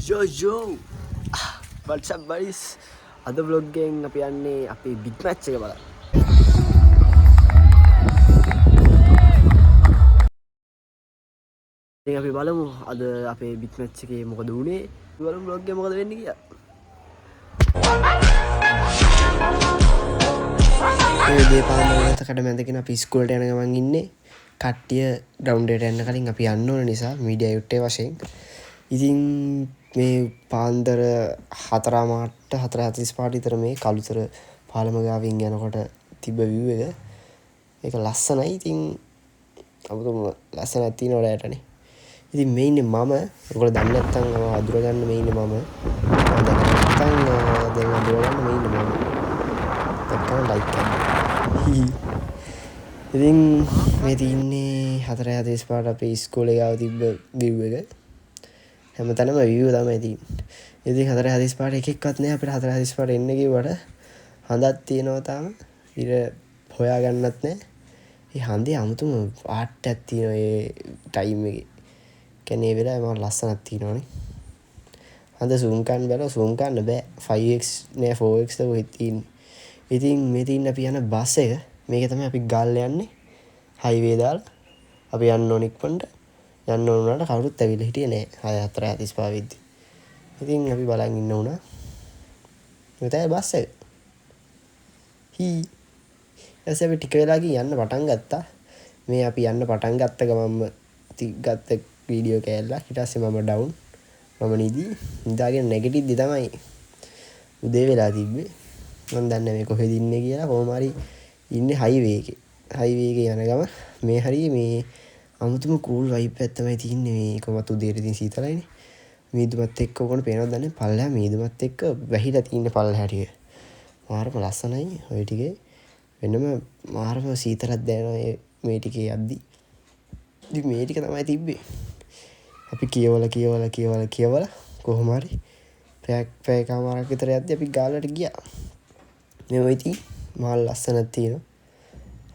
Yo what's up buddies අද vlog එකෙන් අපි යන්නේ අපේ big match එක බලන්න. ඉතින් අපි බලමු අද අපේ big match එකේ මොකද වුනේ. බලමු vlog එක මොකද වෙන්නේ කියලා. ඒ දෙපාරකට මැදගෙන අපි ඉස්කෝලේට යන ගමන් ඉන්නේ. කට්ටිය ග්‍රවුන්ඩ් එකට යන්න කලින් අපි යන්න ඕන නිසා මීඩියා යුට්ටේ වශයෙන්. ඉතින් මේ පාන්දර 4:45 විතර මේ කළුතර පාලම ගාවින් යනකොට තිබ්බ view එක. ඒක ලස්සනයි. ඉතින් අපුතුම ලස්සනක් තියෙනවා රැටනේ. ඉතින් මේ ඉන්නේ මම. ඔයගොල්ලෝ දන්නේ නැත්නම් අඳුර ගන්න මේ ඉන්නේ මම. නැත්නම් දැන් අඳුර ගන්න මේ ඉන්නේ මම. දැක්කම ලයික් කරන්න. ඉතින් මේ තින්නේ 4:45 අපේ ඉස්කෝලේ ගාව තිබ්බ view එක. හැමතැනම view තමයි තියෙන්නේ. ඉතින් 4:45 එකෙක්වත් නැහැ අපිට 4:45 එන්න කිව්වට හඳක් තියෙනවා තාම. ඉර හොයා ගන්නත් නැහැ. මේ හඳේ අමුතුම ආට්ටයක් තියෙනවා ඒ ටයිම් එකේ. කියන්නේ ඒ වෙලාවේ මම ලස්සනක් තියෙනවානේ. හඳ zoom කරන්න බැලුවා zoom කරන්න බෑ. 5x නෑ 4x කොහෙද තියෙන්නේ. ඉතින් මේ තින්න අපි යන බස් එක මේක තමයි අපි ගාල්ල යන්නේ. හයිවේ දාලා අපි යන්න ඕන ඉක්මනට. යන්න ඕන උනාට කවුරුත් ඇවිල්ලා හිටියේ නෑ 4:45 වෙද්දි. ඉතින් අපි බලන් ඉන්න උනා. මෙතන බස් එක. ඊට අපි ටික වෙලා ගිහින් යන්න පටන් ගත්තා. මේ අපි යන්න පටන් ගත්ත ගමන්ම ගත්ත වීඩියෝ කෑල්ලක්. ඊට පස්සේ මම ඩවුන්. මම නිදාගෙන නැගිටිද්දි තමයි උදේ වෙලා තිබ්බේ. මම දන්නේ මේ කොහෙද ඉන්නේ කියලා. කොහොම හරි ඉන්නේ හයිවේ එකේ. හයිවේ එකේ යන ගම මේ හරිය මේ අමුතුම කූල් වයිබ් එකක් තමයි තියෙන්නේ. මේ කොහොමද උදේට ඉතින් සීතලයිනේ. මීදුමත් එක්ක ඔකන පේනවද දන්නේ පල්ලෙහා මීදුමත් එක්ක වැහිලා තියෙන පල්ලෙහා ටික. මාරම ලස්සනයි ඔය ටිකේ. වෙනම මාරම සීතලක් දැනෙනවා මේ ටිකේ යද්දි. ඉතින් මේ ටික තමයි තිබ්බේ. අපි කියවලා කොහොම හරි පැයකමාරක් විතර යද්දි අපි ගාලට ගියා. මේ ඔය ඉතින් මාල් ලස්සනක් තියෙනවා.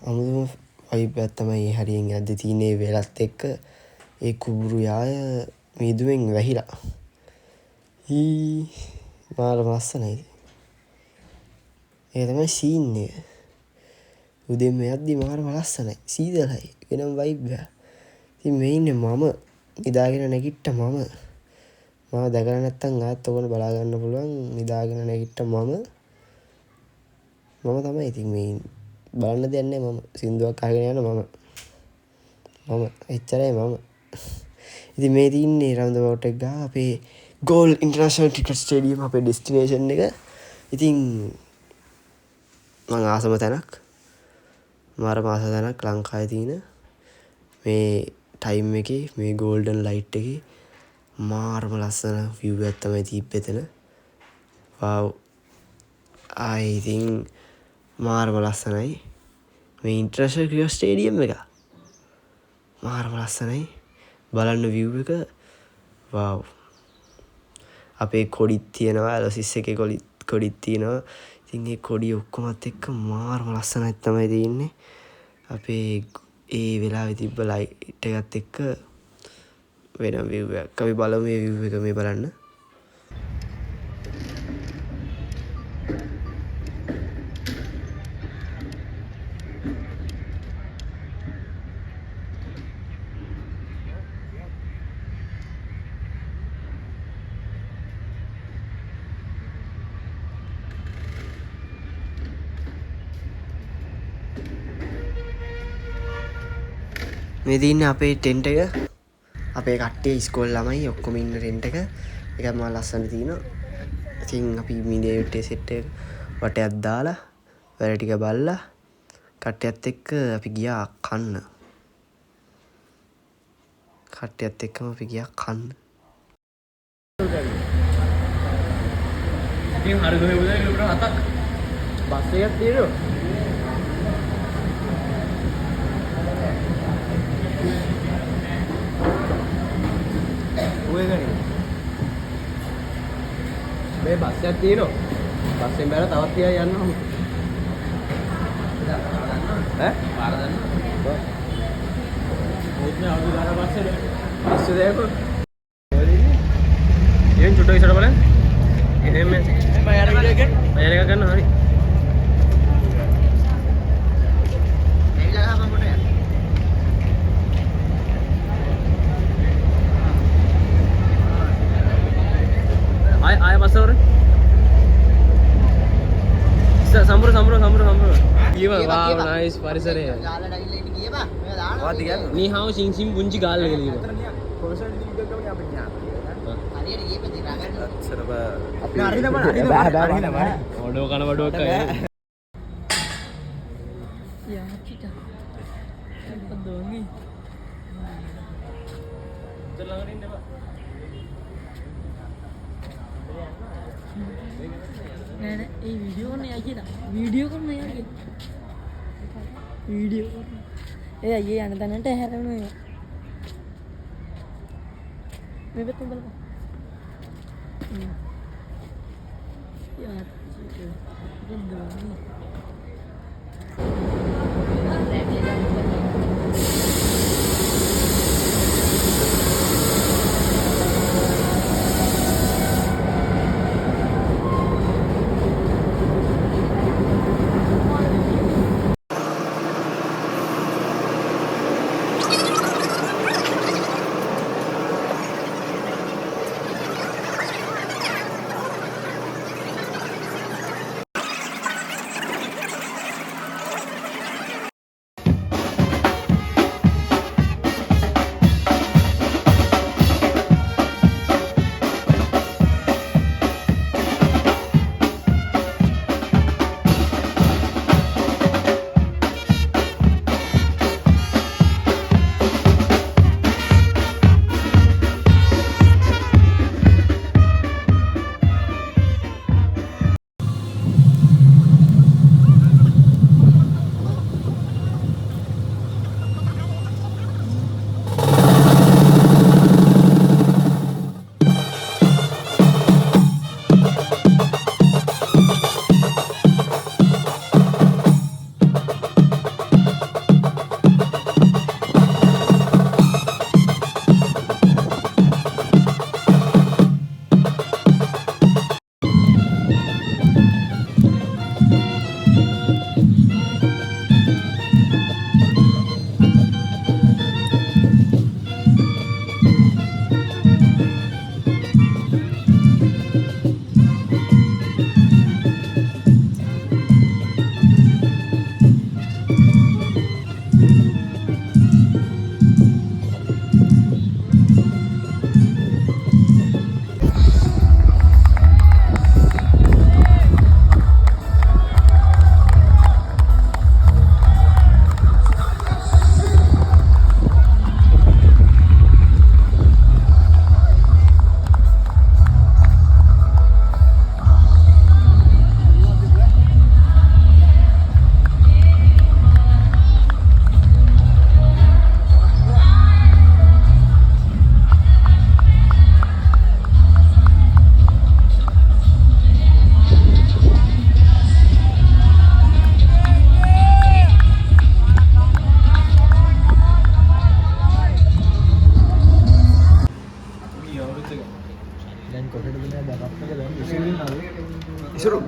අමුතුම වයිබ් එකක් තමයි හරියෙන් යද්දි තියෙන්නේ වෙලත් එක්ක ඒ කුඹුරු යාය මීදුමෙන් වැහිලා. මාර ලස්සනයි. ඒ තමයි සීන් එක. උදේම යද්දි මාරම ලස්සනයි. සීතලයි. වෙනම වයිබ් එක. ඉතින් මේ ඉන්නේ මම නිදාගෙන නැගිට්ට මම දැකලා නැත්තම් ආයෙත් ඔයගොල්ලෝ බලා ගන්න පුළුවන්. නිදාගෙන නැගිට්ට මම තමයි ඉතින් මේ බලන්න දෙයක් නැහැ මම සින්දුවක් අහගෙන යන මම එච්චරයි මම. ඉතින් මේ තින්නේ රවුන්ඩ් එක ගා අපේ ගෝල් ඉන්ටර්නැෂනල් ක්‍රිකට් ස්ටේඩියම් අපේ ඩෙස්ටිනේෂන් එක. ඉතින් මම ආසම තැනක් ලංකාවේ තියෙන මේ ටයිම් එකේ මේ ගෝල්ඩන් ලයිට් එකේ මාරම ලස්සන view එකක් තමයි තිබ්බේ එතන. wow I think මාරම ලස්සනයි මේ ඉන්ටර්නැෂනල් ක්‍රිකට් ස්ටේඩියම් එක. මාරම ලස්සනයි බලන්න view එක. wow අපේ කොඩිත් තියෙනවා ඇලොසිස් එකේ කොඩිත් තියෙනවා. ඉතින් ඒ කොඩි ඔක්කොමත් එක්ක මාරම ලස්සනක් තමයි තියෙන්නේ. අපේ ඒ වෙලාවේ තිබ්බ ලයිට් එකත් එක්ක වෙනම view එකක්. අපි බලමු මේ view එක මේ බලන්න. මේ තින්නේ අපේ ටෙන්ට් එක. අපේ කට්ටිය ඉස්කෝලේ ළමයි ඔක්කොම ඉන්න ටෙන්ට් එක. ඒකත් මා ලස්සන තියෙනවා. ඉතින් අපි මීඩියා යුට්ටේ සෙට් එක වටයක් දාලා වැඩ ටික බලලා කට්ටියත් එක්ක අපි ගියා කන්න. කට්ටියත් එක්කම අපි ගියා කන්න. ඉතින් හරි ගොඩේ උදේ කිලෝමීටර් 7ක් බස් එකක් තියෙනවා. මේ බස් එකක් තියෙනවා. බස්ෙන් බැලලා තවත් තියා යන්න ඕන. පාර දන්නවා. මොකද අවුරුදු 10 පස්සේ බස් එක දැකෝ. ඉතින් චුට්ටක් ඉස්සරහ බලන්න. එහෙම මම යන වීඩියෝ එකෙන් මම යන එක ගන්න හරි. ඇවිල්ලා ගහපන් කොට යා. ආය පස්සවර. සම්බුර. ඊව වාව් නයිස් පරිසරය. ගාලට ඇවිල්ලා ඉන්නේ කීය බා. මෙයා දානවා. වාත් කියන්නේ. නී හාව සිං පුංචි ගාල්ල කියලා ඊව. කොහොසල් ටිකක් ගමනේ අපිට ඥා. හරියට ගියේ පෙති රාගන්න. අච්චර බා. අපි හරිද බා. ඔඩෝ කන වඩුවක් අය. යා චිට. පදෝනි. ළඟට ඉන්න බා. නෑ ඒ වීඩියෝ කරන්න යයි කියලා. වීඩියෝ කරන්න යයි. වීඩියෝ කරන්න. ඒ අයියේ යන තැනට හැරෙනවා. මේ පැත්තෙන් බලපන්. යාර් දෙන්දෝනි. ඉසුරු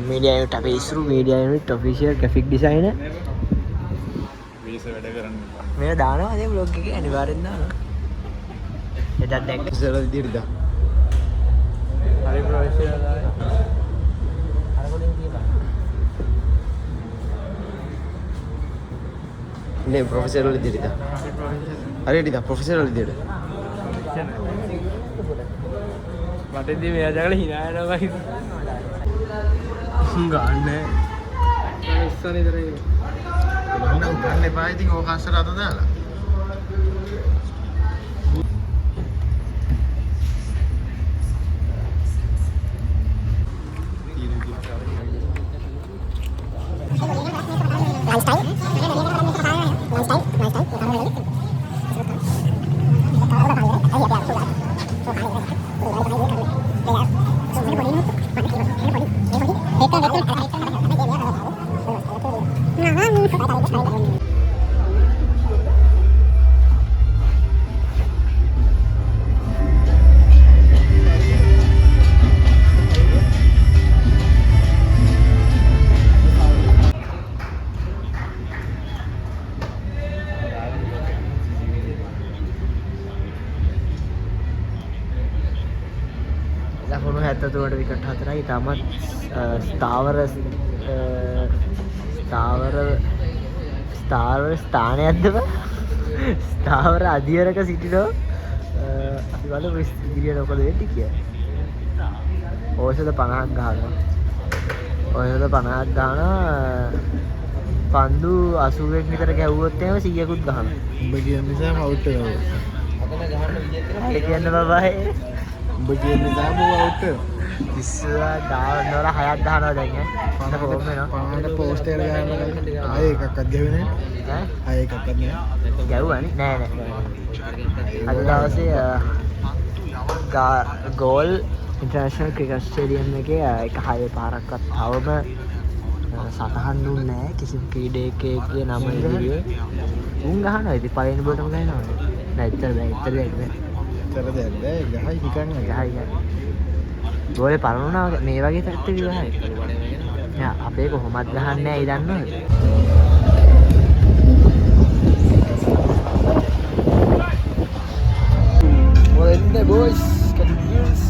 media unit අපේ ඉසුරු media unit official graphic designer මේ දානවා අද vlog එකේ අනිවාර්යෙන් දානවා එදත් දැක්ක ඉස්සර විදියට දා හරි ප්‍රොෆෙෂනල් ආයි අර කොටින් කියපන් නේ ප්‍රොෆෙසර් විදියට දා හරියට දා ප්‍රොෆෙසර් විදියට මටදී මෙයා ජගල hina යනවා ගන්න ඉස්සර ඉදරේ නම් ගන්න එපා ඉතින් ඕක අස්සට අත දාලා. ලකුණු 73ට විකට් 4යි. තාමත් ස්ථානයක්ද ස්ථාවර අධියරක සිටිනෝ අපි බලමු ඉදිරියට මොකද වෙන්නේ කියලා. ඕෂධ 50ක් ගහනවා. ඕෂධ 50ක් ගහනවා. පන්දු 80ක් විතර ගැහුවොත් එහෙම 100කුත් ගහනවා. උඹ කියන නිසාම අවුට් වෙනවා. ඒ කියන්න බබායි. උඹ කියන නිසාම අවුට් වෙනවා. ඉස්සලා ඩාවර්නවල 6ක් ගහනවා දැන් ඈ. පොම් වෙනවා. පහකට පෝස්ට් එකට ගහනවා. ආයේ එකක්වත් ගැහුවේ නැහැ. ඈ? ආයේ එකක්වත් නැහැ. ගැහුවානේ? නෑ. අද දවසේ ගෝල් ඉන්ටර්නැෂනල් ක්‍රිකට් ස්ටේඩියම් එකේ එක 6 පාරක්වත් තවම සටහන් දුන්නේ නැහැ කිසිම ක්‍රීඩකයෙකුගේ නම ඉදිරියේ. උන් ගහනවා ඉතින් පළවෙනි බෝලටම ගහනවා. නෑ ඉතර බෑ. ඉතර දෙයක් බෑ. ගහයි නිකන් ගහයි. ගෝලේ පරණුණා මේ වගේ තත්ත්වෙක ගහයි. යා අපේ කොහොමද ගහන්නේ නැහැ දන්නවද? Well, in there, boys. Get the news.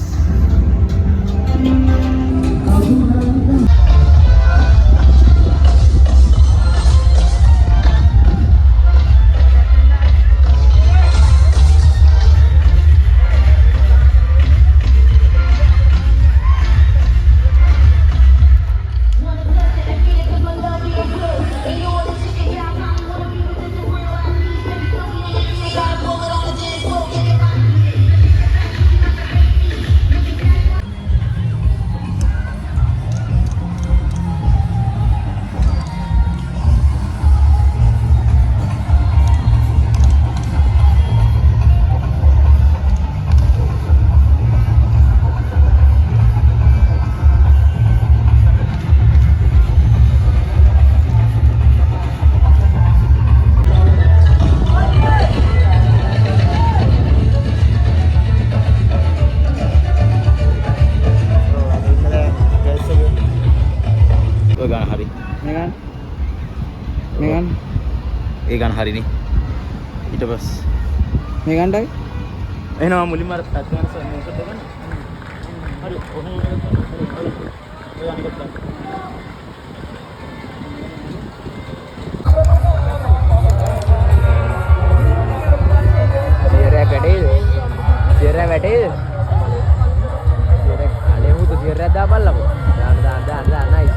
ඒ ගන්න හරිනේ. ඊට පස්සේ මේ ගන්නයි එනවා මුලින්ම අර පැත්ත වෙනස මේකට ගන්න. හරි ඔහොම සියරෑ වැඩේද? සියරෑ වැඩේද? සියරෑ කලේ හුතු සියරෑ දාපල්ලකෝ. දාන්න nice.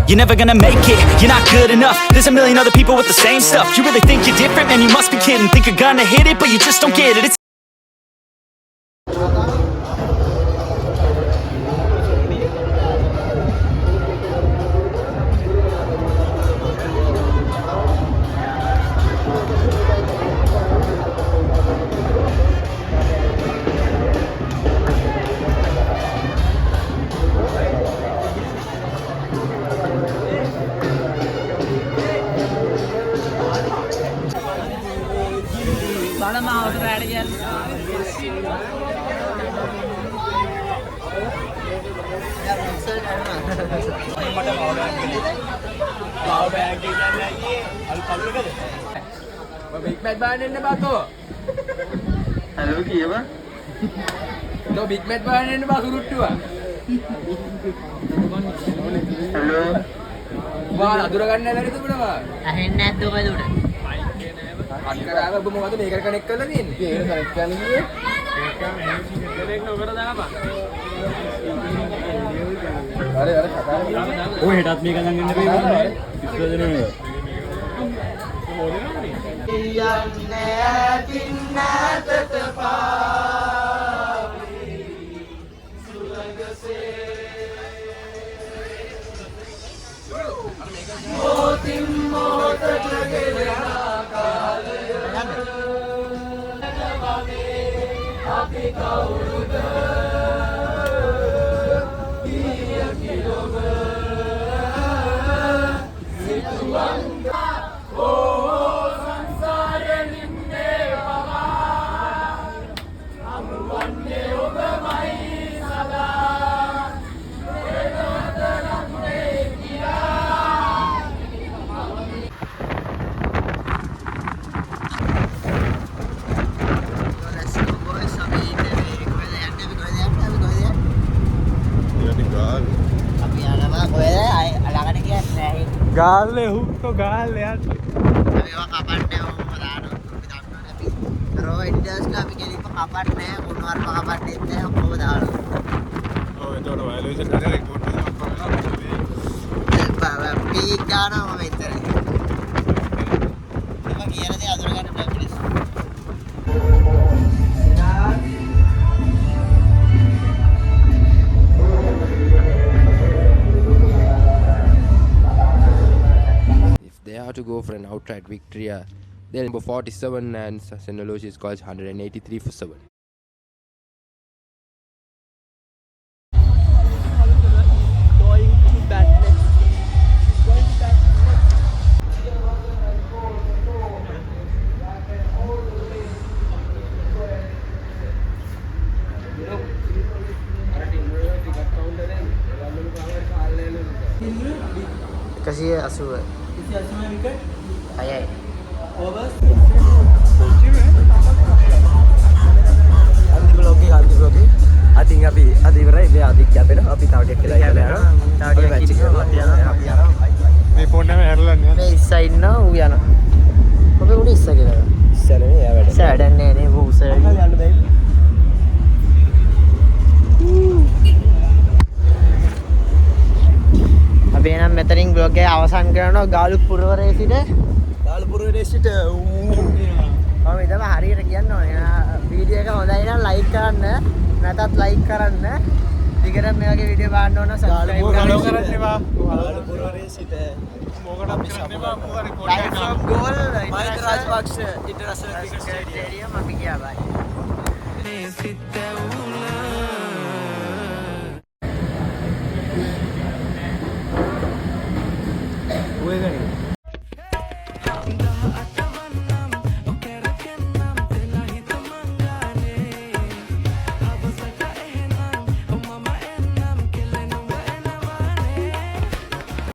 You're never gonna make it, you're not good enough. There's a million other people with the same stuff. You really think you're different, man, you must be kidding. Think you're gonna hit it, but you just don't get it. It's Big Mac bahan ba to? Hello, kiya ba? To Big Mac bahan ba surut tu ah? Hello. වා අඳුර ගන්න බැරි තිබුණා. ඇහෙන්නේ නැද්ද ඔබ උඩ? අත් කරාව ඔබ මොකද මේකට කනෙක්ට් කරලා තියෙන්නේ? මේකට කනෙක්ට් කරන්න කිව්වේ. කනෙක්ට් නොකර දාපන්. අර කතා කරලා ඔය හෙටත් මේක ළඟ ඉන්න බෑ. ඉස්සරදනේ. ගාල්ලේ හුක්කෝ ගාල්ලේ යට. මේවා කපන්නේ ඔහොම දානවා. අපි දන්නවනේ අපි රෝ ඉන්ඩස්ට්‍රි අපි කෙලින්ම කපන්නේ නැහැ. කුණු වර්ම කපන්නේ නැහැ. ඔක්කොම දානවා. ඔව් එතකොට වයලේෂන් කරලා රෙකෝඩ් කරලා ඔක්කොම වෙනවා. පීක් ගන්නවා මම එතන. මම කියන දේ අඳුර ගන්න බෑ please. They have to go for an outright victory. They're number 47 and St. Aloysius scores 183 for 7. Kasi asu. Ayai. අන්තිම ලෝකේ අතින් අපි අද ඉවරයි. ඉතින් අද කැපෙන අපි තව ටිකක් කියලා ඉවරයි. තව ටිකක් කිරිනවා අපි යනවා. මේ ෆෝන් එක හැරලා යන්නේ. මේ ඉස්සා ඉන්න ඌ යනවා. ඔබේ උඩ ඉස්සා කියලා. ඉස්සරනේ එයා වැඩ. ඉස්සා වැඩන්නේ නේ ඌ උසර. යන්න බෑ. අපි එනම් මෙතනින් බ්ලොග් එක අවසන් කරනවා ගාලුපුරවරේ සිට. දාලපුරේ සිට මම ඉතම හරියට කියන්න ඕනේ. වීඩියෝ එක හොඳයි නම් ලයික් කරන්න. නැතත් ලයික් කරන්න. ටිකට මේ වගේ වීඩියෝ බලන්න ඕන සබ්ස්ක්‍රයිබ් ෆලෝ කරන්න. කරන්න එපා. දාලපුරේ සිට මොකටද කරන්න එපා. මොකද record Live from goal Mahinda Rajapaksa international cricket stadium. stadium අපි ගියා බයි. ඔය ගන්නේ